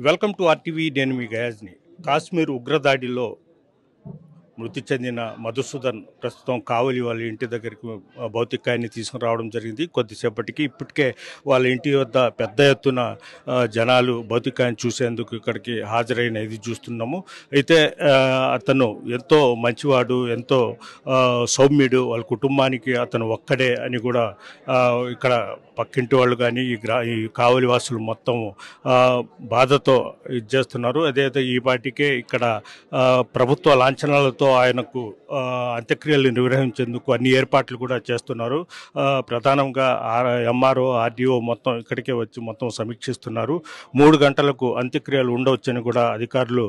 Welcome to RTV. నేను మీ గయాజ్ని. కాశ్మీర్ ఉగ్రదాడిలో మృతి చెందిన మధుసూదన్ ప్రస్తుతం కావలి వాళ్ళ ఇంటి దగ్గరికి భౌతికాయాన్ని తీసుకురావడం జరిగింది. కొద్దిసేపటికి ఇప్పటికే వాళ్ళ ఇంటి వద్ద పెద్ద ఎత్తున జనాలు భౌతికాయాన్ని చూసేందుకు ఇక్కడికి హాజరైన ఇది చూస్తున్నాము. అయితే అతను ఎంతో మంచివాడు, ఎంతో సౌమ్యుడు, వాళ్ళ కుటుంబానికి అతను ఒక్కడే అని కూడా ఇక్కడ పక్కింటి వాళ్ళు కానీ ఈ కావలి వాసులు మొత్తం బాధతో ఇది చేస్తున్నారు. అదే ఈ పాటికే ఇక్కడ ప్రభుత్వ లాంఛనాలతో ఆయనకు అంత్యక్రియలు నిర్వహించేందుకు అన్ని ఏర్పాట్లు కూడా చేస్తున్నారు. ప్రధానంగా ఎంఆర్ఓ, ఆర్డీఓ మొత్తం ఇక్కడికే వచ్చి మొత్తం సమీక్షిస్తున్నారు. 3 గంటలకు అంత్యక్రియలు ఉండవచ్చని కూడా అధికారులు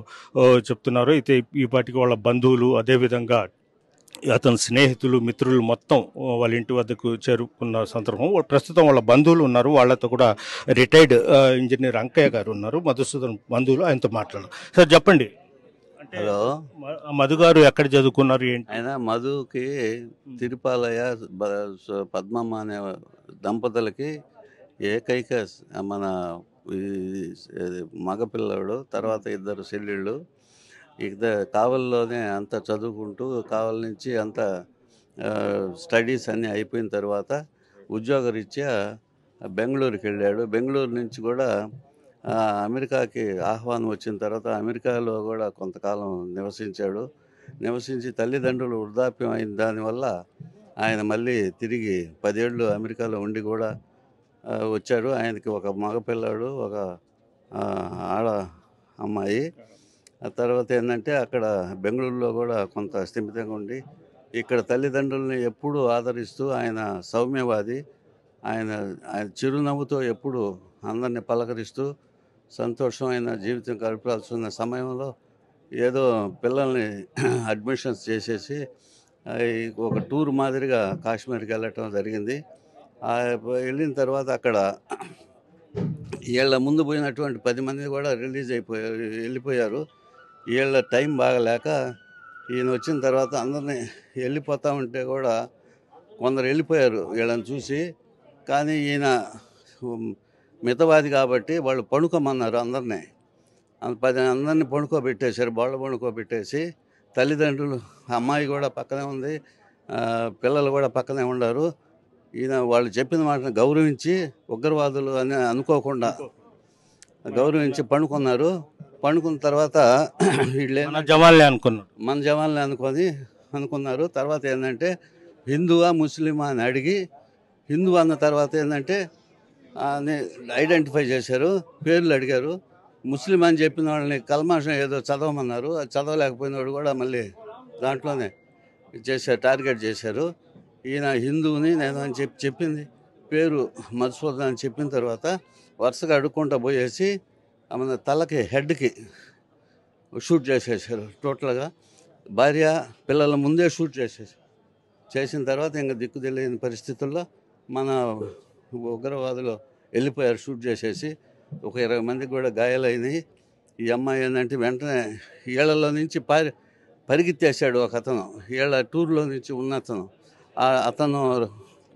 చెప్తున్నారు. అయితే ఈ పాటికి వాళ్ళ బంధువులు, అదేవిధంగా అతని స్నేహితులు, మిత్రులు మొత్తం వాళ్ళ ఇంటి వద్దకు చేరుకున్న సందర్భం. ప్రస్తుతం వాళ్ళ బంధువులు ఉన్నారు. వాళ్ళతో కూడా రిటైర్డ్ ఇంజనీర్ అంకయ్య గారు ఉన్నారు, మధుసూదన్ బంధువులు. ఆయనతో మాట్లాడారు. సార్ చెప్పండి, హలో, మధు గారు ఎక్కడ చదువుకున్నారు ఏంటి? ఆయన మధుకి తిరుపాలయ పద్మమ్మ అనే దంపతులకి ఏకైక మన మగపిల్లడు, తర్వాత 2 చెల్లెళ్ళు. కావలిలోనే అంత చదువుకుంటూ కావలి నుంచి అంత స్టడీస్ అన్నీ అయిపోయిన తర్వాత ఉద్యోగరీత్యా బెంగళూరుకి వెళ్ళాడు. బెంగళూరు నుంచి కూడా అమెరికాకి ఆహ్వానం వచ్చిన తర్వాత అమెరికాలో కూడా కొంతకాలం నివసించి తల్లిదండ్రులు వృద్ధాప్యం అయిన దానివల్ల ఆయన మళ్ళీ తిరిగి 10 ఏళ్ళు అమెరికాలో ఉండి కూడా వచ్చాడు. ఆయనకి ఒక మగపిల్లాడు, ఒక ఆడ అమ్మాయి. ఆ తర్వాత ఏంటంటే అక్కడ బెంగళూరులో కూడా కొంత స్థిమితంగా ఉండి ఇక్కడ తల్లిదండ్రుల్ని ఎప్పుడూ ఆదరిస్తూ ఆయన సౌమ్యవాది. ఆయన చిరునవ్వుతో ఎప్పుడు అందరినీ పలకరిస్తూ సంతోషమైన జీవితం గడపాల్సిన సమయంలో ఏదో పిల్లల్ని అడ్మిషన్స్ చేసేసి ఒక టూర్ మాదిరిగా కాశ్మీర్కి వెళ్ళటం జరిగింది. వెళ్ళిన తర్వాత అక్కడ వీళ్ళ ముందు పోయినటువంటి 10 మంది కూడా వెళ్ళిపోయారు. వీళ్ళ టైం బాగలేక ఈయన వచ్చిన తర్వాత అందరినీ వెళ్ళిపోతూ ఉంటే కూడా కొందరు వెళ్ళిపోయారు వీళ్ళని చూసి. కానీ ఈయన మితవాది కాబట్టి వాళ్ళు పడుకోమన్నారు అందరినీ. అందరినీ పడుకోబెట్టేశారు. పడుకోబెట్టేసి తల్లిదండ్రులు, అమ్మాయి కూడా పక్కనే ఉంది, పిల్లలు కూడా పక్కనే ఉన్నారు. ఈయన వాళ్ళు చెప్పిన మాటను గౌరవించి, ఉగ్రవాదులు అని అనుకోకుండా గౌరవించి పండుకున్నారు. పండుకున్న తర్వాత వీళ్ళే మన జవాన్లే అనుకున్నారు. తర్వాత ఏంటంటే హిందువా ముస్లిమా అని అడిగి, హిందూ అన్న తర్వాత ఏంటంటే ఐడెంటిఫై చేశారు, పేర్లు అడిగారు. ముస్లిం అని చెప్పిన వాళ్ళని కల్మాషం ఏదో చదవమన్నారు. అది చదవలేకపోయిన వాడు కూడా మళ్ళీ దాంట్లోనే టార్గెట్ చేశారు. ఈయన హిందువుని నేను అని చెప్పింది పేరు మధుసూదన్ అని చెప్పిన తర్వాత వరుసగా అడుక్కుంటూ పోయేసి మన తలకి, హెడ్కి షూట్ చేసేసారు. టోటల్గా భార్య పిల్లల ముందే షూట్ చేసిన తర్వాత ఇంకా దిక్కు తెలియని పరిస్థితుల్లో మన ఉగ్రవాదులు వెళ్ళిపోయారు షూట్ చేసేసి. ఒక 20 మందికి కూడా గాయాలైనాయి. ఈ అమ్మాయి ఏంటంటే వెంటనే ఈళ్లలో నుంచి పరిగెత్తేసాడు ఒక అతను. ఈళ్ళ టూర్లో నుంచి ఉన్న అతను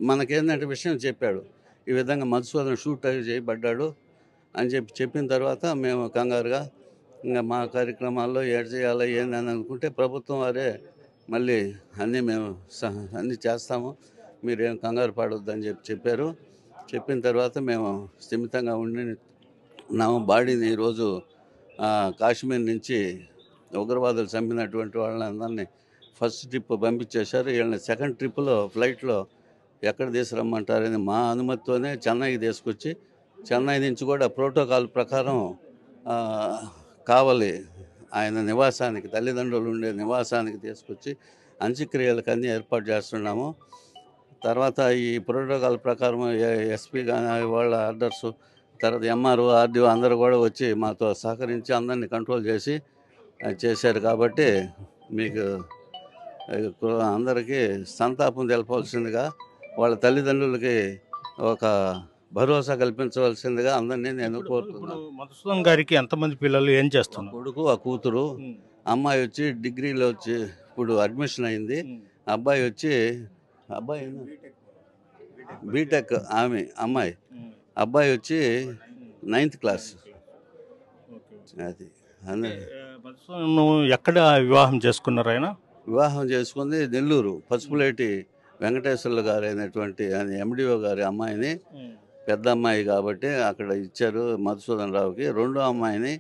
మనకేంటంటే విషయం చెప్పాడు. ఈ విధంగా మధుసూదన్ షూట్ చేయబడ్డాడు అని చెప్పిన తర్వాత మేము కంగారుగా ఇంకా మా కార్యక్రమాల్లో ఏడు చేయాలో ఏందని అనుకుంటే ప్రభుత్వం వారే మళ్ళీ మేము అన్నీ చేస్తాము, మీరేం కంగారు పడొద్దని చెప్పారు. చెప్పిన తర్వాత మేము స్థిమితంగా ఉన్నాము. బాడీని ఈరోజు కాశ్మీర్ నుంచి ఉగ్రవాదులు చంపినటువంటి వాళ్ళందరినీ ఫస్ట్ ట్రిప్ పంపించేశారు. వీళ్ళని సెకండ్ ట్రిప్లో ఫ్లైట్లో ఎక్కడ తీసుకురమ్మంటారని మా అనుమతితోనే చెన్నైకి తీసుకొచ్చి, చెన్నై నుంచి కూడా ప్రోటోకాల్ ప్రకారం కావలి ఆయన నివాసానికి, తల్లిదండ్రులు ఉండే నివాసానికి తీసుకొచ్చి అంత్యక్రియలకు అన్నీ ఏర్పాటు చేస్తున్నాము. తర్వాత ఈ ప్రోటోకాల్ ప్రకారం ఎస్పీ కానీ వాళ్ళ ఆర్డర్సు, తర్వాత ఎంఆర్ఓ, ఆర్డీఓ అందరూ కూడా వచ్చి మాతో సహకరించి అందరినీ కంట్రోల్ చేశారు. కాబట్టి మీకు అందరికీ సంతాపం తెలపవలసిందిగా, వాళ్ళ తల్లిదండ్రులకి ఒక భరోసా కల్పించవలసిందిగా అందరినీ నేను కోరుతున్నాను. మధుసూదన్ గారికి ఎంతమంది పిల్లలు, ఏం చేస్తున్నారు? కొడుకు, ఆ కూతురు. అమ్మాయి వచ్చి డిగ్రీలో వచ్చి ఇప్పుడు అడ్మిషన్ అయింది. అబ్బాయి బీటెక్. అమ్మాయి అబ్బాయి వచ్చి 9th క్లాస్. అది అందరూ మధుసూదన్ ఎక్కడ వివాహం చేసుకున్నారు ఆయన? వివాహం చేసుకుంది నెల్లూరు పసుపులేటి వెంకటేశ్వర్లు గారు అయినటువంటి ఆయన ఎండిఓ గారి అమ్మాయిని, పెద్ద అమ్మాయి కాబట్టి అక్కడ ఇచ్చారు మధుసూదన్ రావుకి. రెండో అమ్మాయిని,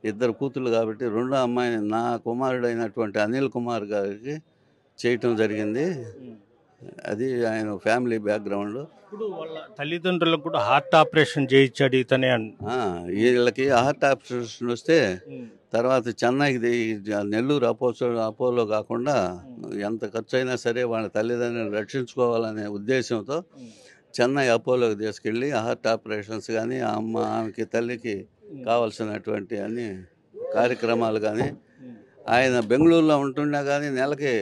ఇద్దరు కూతుళ్ళు కాబట్టి రెండో అమ్మాయిని నా కుమారుడైనటువంటి అనిల్ కుమార్ గారికి చేయటం జరిగింది. అది ఆయన ఫ్యామిలీ బ్యాక్గ్రౌండ్. ఇప్పుడు వాళ్ళ తల్లిదండ్రులకు కూడా హార్ట్ ఆపరేషన్ చేయించాడు ఇతనే. వీళ్ళకి హార్ట్ ఆపరేషన్ వస్తే తర్వాత చెన్నైకి నెల్లూరు అపోలో కాకుండా ఎంత ఖర్చు అయినా సరే వాళ్ళ తల్లిదండ్రులను రక్షించుకోవాలనే ఉద్దేశంతో చెన్నై అపోలోకి తీసుకెళ్ళి హార్ట్ ఆపరేషన్స్ కానీ ఆమెకి తల్లికి కావాల్సినటువంటి అన్ని కార్యక్రమాలు కానీ ఆయన బెంగళూరులో ఉంటున్నా కానీ నెలకి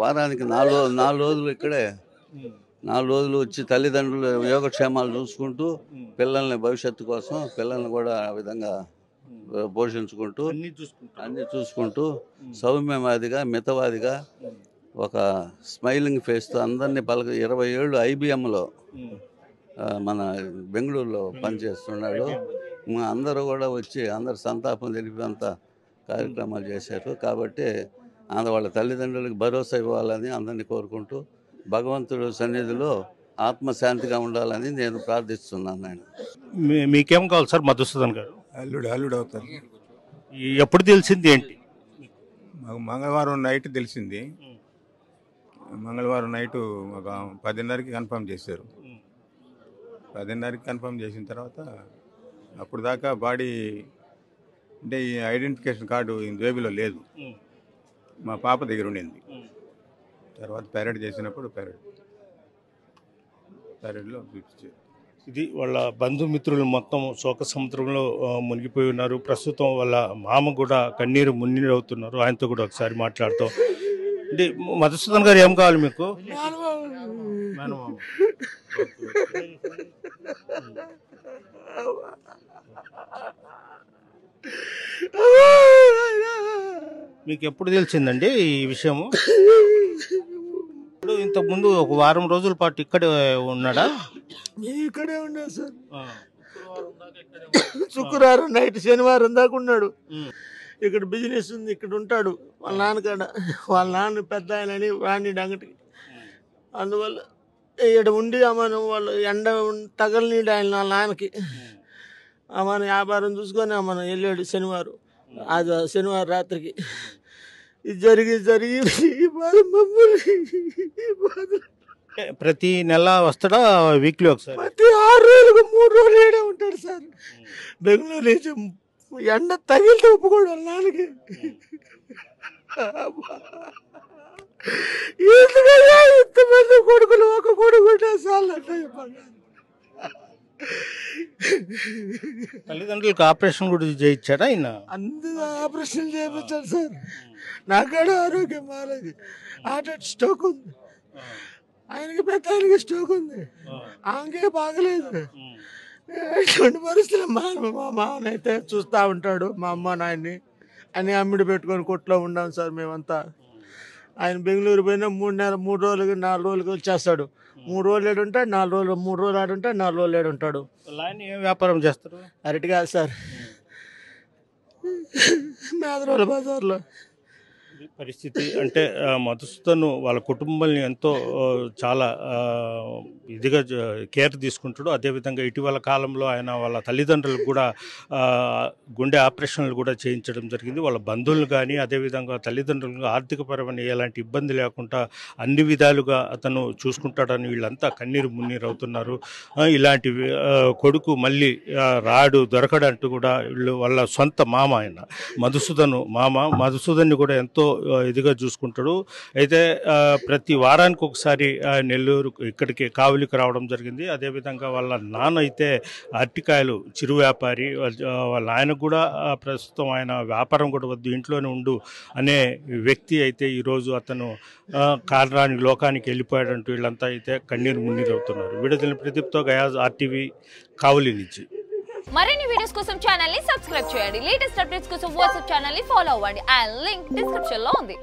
వారానికి 4 రోజులు ఇక్కడే 4 రోజులు వచ్చి తల్లిదండ్రులు యోగక్షేమాలు చూసుకుంటూ పిల్లల్ని భవిష్యత్తు కోసం పిల్లల్ని కూడా ఆ విధంగా పోషించుకుంటూ అన్నీ చూసుకుంటూ సౌమ్యవాదిగా మితవాదిగా ఒక స్మైలింగ్ ఫేస్తో అందరినీ 20 ఏళ్ళు IBMలో మన బెంగళూరులో పనిచేస్తున్నాడు. అందరూ కూడా వచ్చి అందరు సంతాపం తెలిపేంత కార్యక్రమాలు చేశారు. కాబట్టి వాళ్ళ తల్లిదండ్రులకు భరోసా ఇవ్వాలని అందరినీ కోరుకుంటూ భగవంతుడు సన్నిధిలో ఆత్మశాంతిగా ఉండాలని నేను ప్రార్థిస్తున్నాను. ఆయన మీకేం కావాలి సార్ మధుసూదన్ గారు? అల్లుడు అవుతారు. ఎప్పుడు తెలిసింది ఏంటి? మాకు మంగళవారం నైట్ తెలిసింది. మంగళవారం నైటు ఒక 10:30కి కన్ఫర్మ్ చేశారు. 10:30కి కన్ఫర్మ్ చేసిన తర్వాత అప్పుడు దాకా బాడీ అంటే ఈ ఐడెంటిఫికేషన్ కార్డు జేబులో లేదు, మా పాప దగ్గర ఉండింది. తర్వాత పెరేడ్ చేసినప్పుడు పెరేడ్లో చూపించారు. ఇది వాళ్ళ బంధుమిత్రులు మొత్తం శోక సముద్రంలో మునిగిపోయి ఉన్నారు. ప్రస్తుతం వాళ్ళ మామ కూడా కన్నీరు మున్నీరు అవుతున్నారు. ఆయనతో కూడా ఒకసారి మాట్లాడుతాం. అంటే మధుసూదన్ గారు ఏం కావాలి మీకు? మీకు ఎప్పుడు తెలిసిందండి ఈ విషయము? ఇప్పుడు ఇంతకుముందు ఒక వారం రోజుల పాటు ఇక్కడే ఉన్నాడా? ఇక్కడే ఉన్నాడు సార్. శుక్రవారం నైట్ శనివారం దాకా ఉన్నాడు. ఇక్కడ బిజినెస్ ఉంది, ఇక్కడ ఉంటాడు వాళ్ళ నాన్నకాడ. వాళ్ళ నాన్న పెద్ద ఆయనని వాడిని అంగటికి, అందువల్ల ఇక్కడ ఉండి అమ్మను వాళ్ళు ఎండ తగలనీడు ఆయన వాళ్ళ నాన్నకి. అమ్మను వ్యాపారం చూసుకొని అమ్మను వెళ్ళాడు శనివారం. అది శనివారం రాత్రికి ఇది జరిగి ప్రతి నెల వస్తాడా? వీక్లీ ఒకసారి? ప్రతి 6 రోజులకు 3 రోజులు ఏడే ఉంటాడు సార్. బెంగళూరు నుంచి ఎండ తగిలితే ఒప్పుకోడు వాళ్ళ నాన్నకి. ఇంతమంది కొడుకులు ఒక కొడుకు సార్లు అట్లా చెప్పండి. తల్లిదండ్రులకు ఆపరేషన్ కూడా చేయించాడా ఆయన? అందరూ ఆపరేషన్ చేయించాడు సార్. నాకాడ ఆరోగ్యం బాగాలేదు. హార్ట్ స్ట్రోక్ ఉంది. ఆయనకి పెద్ద ఆయనకి స్ట్రోక్ ఉంది. ఆమెకే బాగలేదు. ఇటువంటి పరిస్థితులు మా మామనైతే చూస్తూ ఉంటాడు. మా అమ్మ నాయన్ని అన్ని అమ్మిడి పెట్టుకొని కొట్లో ఉన్నాం సార్ మేమంతా. ఆయన బెంగళూరు పోయినా 3 రోజులకి 4 రోజులకి వచ్చేస్తాడు. 3 రోజులు ఏడుంటాడు, 4 రోజులు 3 రోజులు ఆడుంటాడు, 4 రోజులు ఏడుంటాడు. ఆయన ఏం వ్యాపారం చేస్తారు? అరటి కాదు సార్, మేదరోళ్ళ బజార్లో. పరిస్థితి అంటే మధుసూదన్ వాళ్ళ కుటుంబాన్ని ఎంతో చాలా ఇదిగా కేర్ తీసుకుంటాడు. అదేవిధంగా ఇటీవల కాలంలో ఆయన వాళ్ళ తల్లిదండ్రులకు కూడా గుండె ఆపరేషన్లు కూడా చేయించడం జరిగింది. వాళ్ళ బంధువులు కానీ అదేవిధంగా తల్లిదండ్రులకు ఆర్థికపరమైన ఎలాంటి ఇబ్బంది లేకుండా అన్ని విధాలుగా అతను చూసుకుంటాడని వీళ్ళంతా కన్నీరు మున్నీరు అవుతున్నారు. ఇలాంటి కొడుకు మళ్ళీ రాడు దొరకడంటూ కూడా వీళ్ళు వాళ్ళ సొంత మామ ఆయన మధుసూదన్ని కూడా ఎంతో ఇదిగా చూసుకుంటాడు. అయితే ప్రతి వారానికి ఒకసారి నెల్లూరు ఇక్కడికి కావలికి రావడం జరిగింది. అదేవిధంగా వాళ్ళ నాన్న అయితే అరటికాయలు చిరు వ్యాపారి. వాళ్ళ ఆయనకు కూడా ప్రస్తుతం ఆయన వ్యాపారం కూడా వద్దు ఇంట్లోనే ఉండు అనే వ్యక్తి అయితే ఈరోజు అతను కారణానికి లోకానికి వెళ్ళిపోయాడంటూ వీళ్ళంతా అయితే కన్నీరు మున్నీరు అవుతున్నారు. విడుదల ప్రదీప్తో గయాజ్, RTV, కావలి నుంచి. మరిన్ని వీడియోస్ కోసం ఛానల్ ని సబ్స్క్రైబ్ చేయండి. లేటెస్ట్ అప్డేట్స్ కోసం వాట్సాప్ ఛానల్ ని ఫాలో అవ్వండి. ఆ లింక్ డిస్క్రిప్షన్ లో ఉంది.